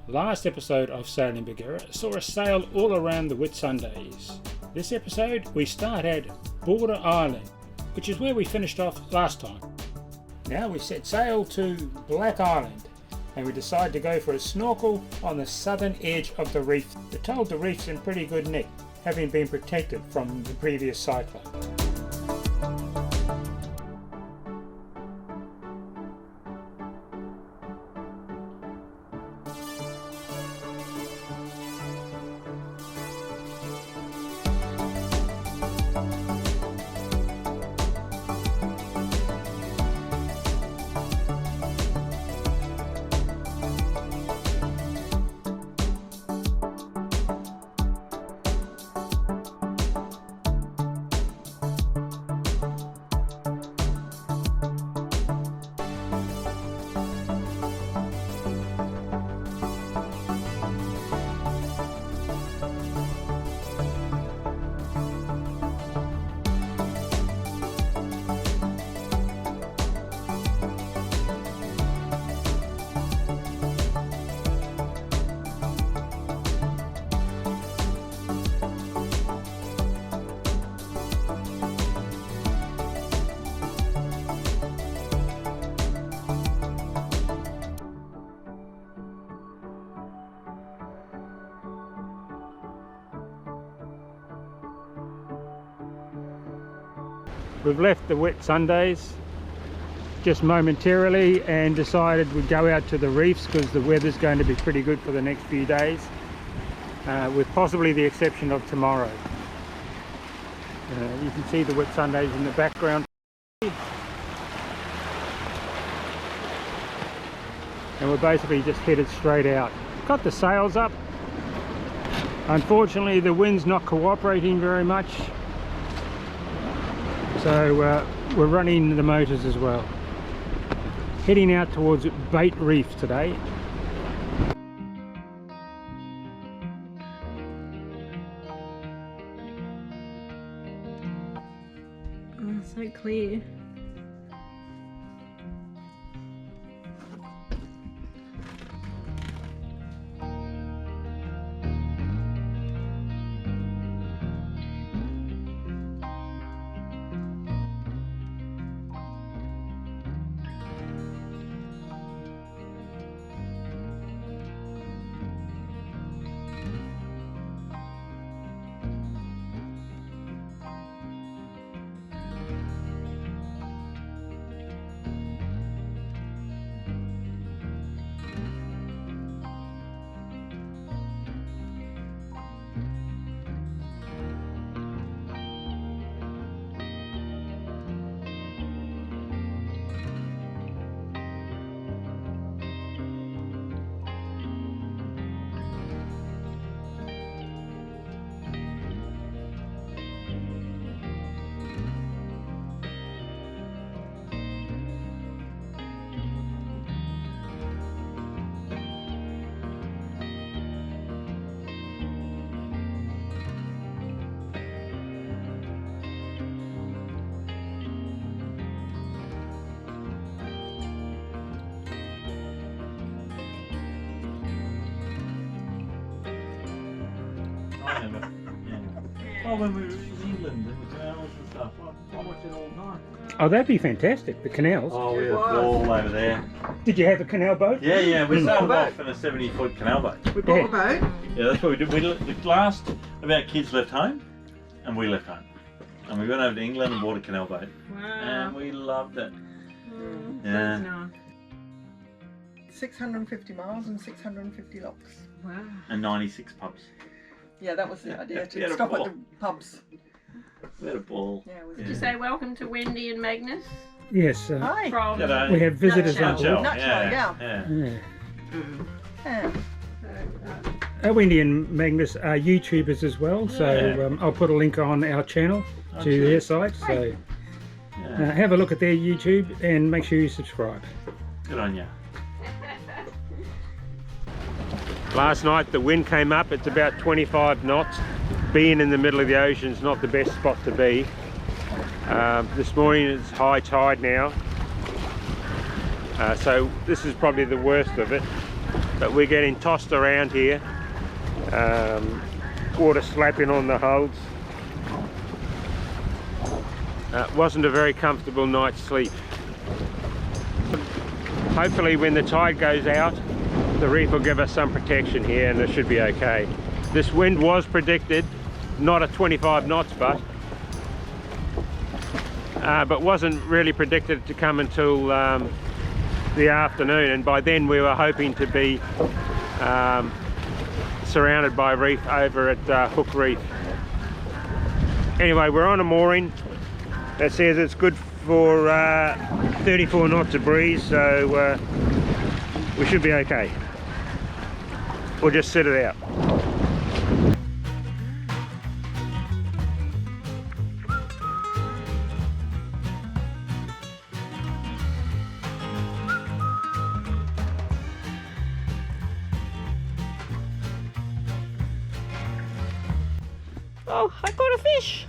Last episode of Sailing Beginner saw us sail all around the Whitsundays. This episode we start at Border Island, which is where we finished off last time. Now we set sail to Black Island and we decide to go for a snorkel on the southern edge of the reef. We're told the reef's in pretty good nick, having been protected from the previous cyclone. We've left the Whitsundays just momentarily and decided we'd go out to the reefs because the weather's going to be pretty good for the next few days, with possibly the exception of tomorrow. You can see the Whitsundays in the background. And we're basically just headed straight out. Got the sails up. Unfortunately the wind's not cooperating very much. So we're running the motors as well. Heading out towards Bait Reef today. Oh, so clear. Oh, when we were in England and the canals and stuff, I watch it all night. Oh, that'd be fantastic, the canals. Oh, we had a ball over there. Did you have a canal boat? Yeah, we started off in a 70-foot canal boat. We bought a boat. Yeah, that's what we did. The last of our kids left home, and we left home. And we went over to England and bought a canal boat. Wow. And we loved it. That's nice. 650 miles and 650 locks. Wow. And 96 pubs. Yeah, that was the idea, we had to a stop at ball. the pubs. We had a ball. Yeah, it was Did you say welcome to Wendy and Magnus? Yes. Hi. From G'day. We have visitors on Nutshell. board. Nutshell, yeah. Yeah. Yeah. Wendy and Magnus are YouTubers as well, so I'll put a link on our channel to their site. So have a look at their YouTube and make sure you subscribe. Good on you. Last night the wind came up, it's about 25 knots. Being in the middle of the ocean is not the best spot to be. This morning it's high tide now, so this is probably the worst of it. but we're getting tossed around here. Water slapping on the hulls. Wasn't a very comfortable night's sleep. Hopefully when the tide goes out, the reef will give us some protection here and it should be okay. This wind was predicted, not at 25 knots, but wasn't really predicted to come until the afternoon, and by then we were hoping to be surrounded by reef over at Hook Reef. Anyway, we're on a mooring that says it's good for 34 knots of breeze, so we should be okay. We'll just sit it out. Oh, I caught a fish.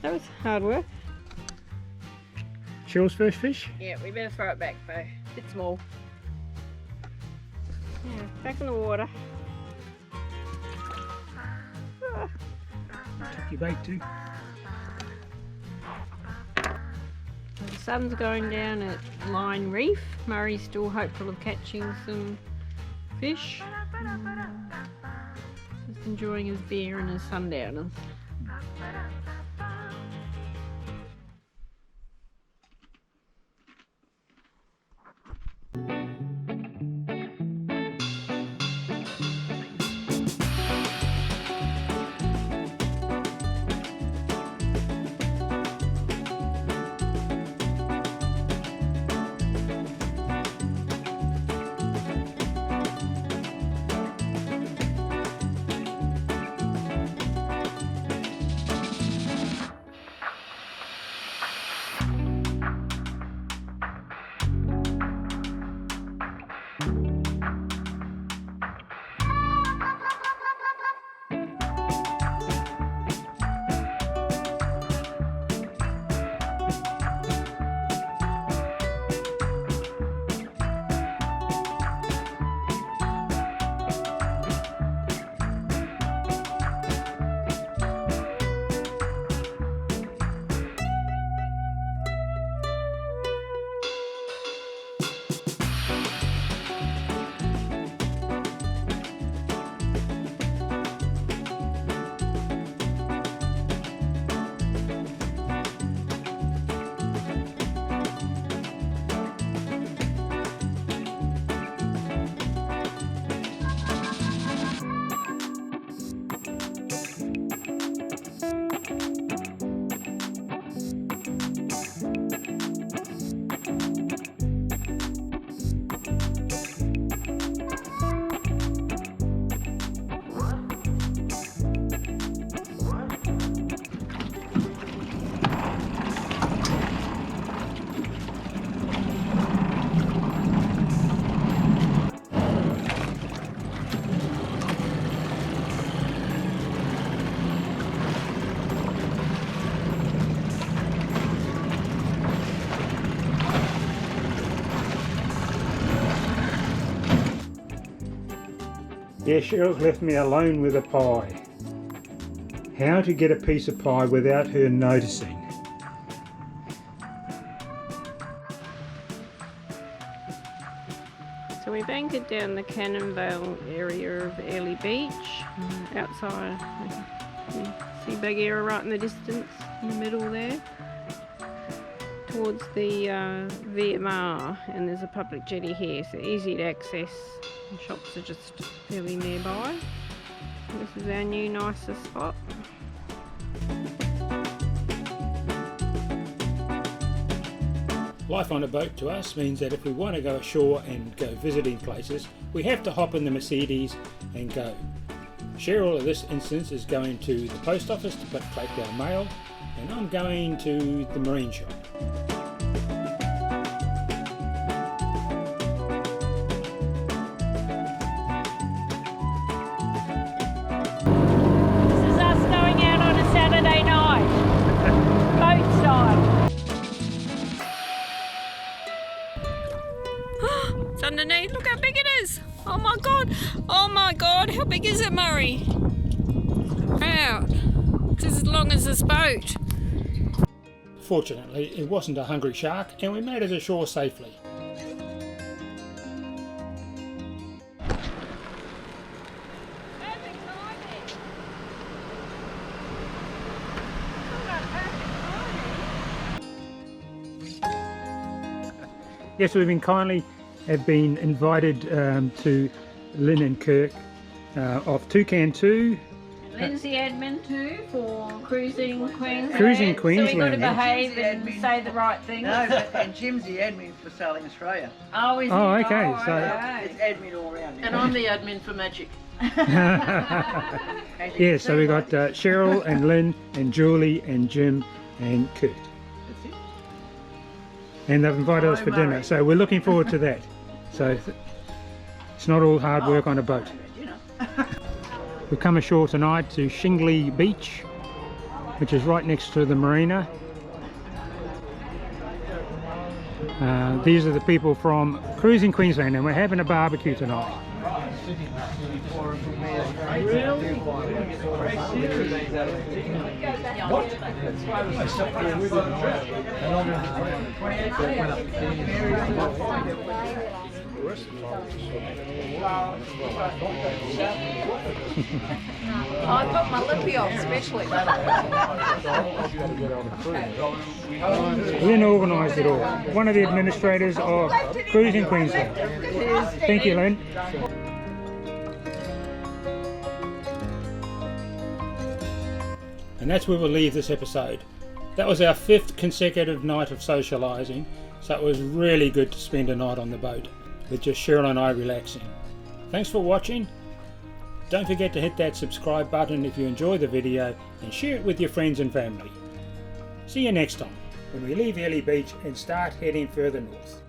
That was hard work. Cheryl's first fish? Yeah, we better throw it back though. It's small. Yeah, back in the water. Ah. Take your bait too. The sun's going down at Line Reef. Murray's still hopeful of catching some fish. Just enjoying his beer and his sundowners. Yeah, Cheryl's left me alone with a pie. How to get a piece of pie without her noticing. So we've anchored down the Cannonvale area of Airlie Beach, outside. You see Big Area right in the distance, in the middle there, towards the VMR, and there's a public jetty here, so easy to access. The shops are just fairly nearby. This is our new nicer spot. Life on a boat to us means that if we want to go ashore and go visiting places, we have to hop in the Mercedes and go. Cheryl in this instance is going to the post office to collect our mail, and I'm going to the marine shop. This is us going out on a Saturday night. Boat style. It's underneath. Look how big How big is it, Murray? Out. It's as long as this boat. Fortunately, it wasn't a hungry shark and we made it ashore safely. Yes, we've been invited to Lynn and Kirk off Toucan 2. Lynn's the admin too for Cruising Queensland. Cruising So Queensland. we've got to behave Jim's the and admin. say the right thing. No, but, and Jim's the admin for Sailing Australia. Oh, is he? Oh, okay, so- It's admin all round. And I'm the admin for Magic. Yeah, so we got Cheryl and Lynn and Julie and Jim and Kurt. That's it. And they've invited us for dinner, Murray. so we're looking forward to that. So it's not all hard work on a boat. You know. We've come ashore tonight to Airlie Beach, which is right next to the marina. These are the people from Cruising Queensland and we're having a barbecue tonight. I put my lippy on especially. Lynn organised it all. One of the administrators of Cruising Queensland. Thank you, Lynn. And that's where we'll leave this episode. That was our 5th consecutive night of socialising, so it was really good to spend a night on the boat with just Cheryl and I relaxing. Thanks for watching. Don't forget to hit that subscribe button if you enjoy the video and share it with your friends and family. See you next time when we leave Airlie Beach and start heading further north.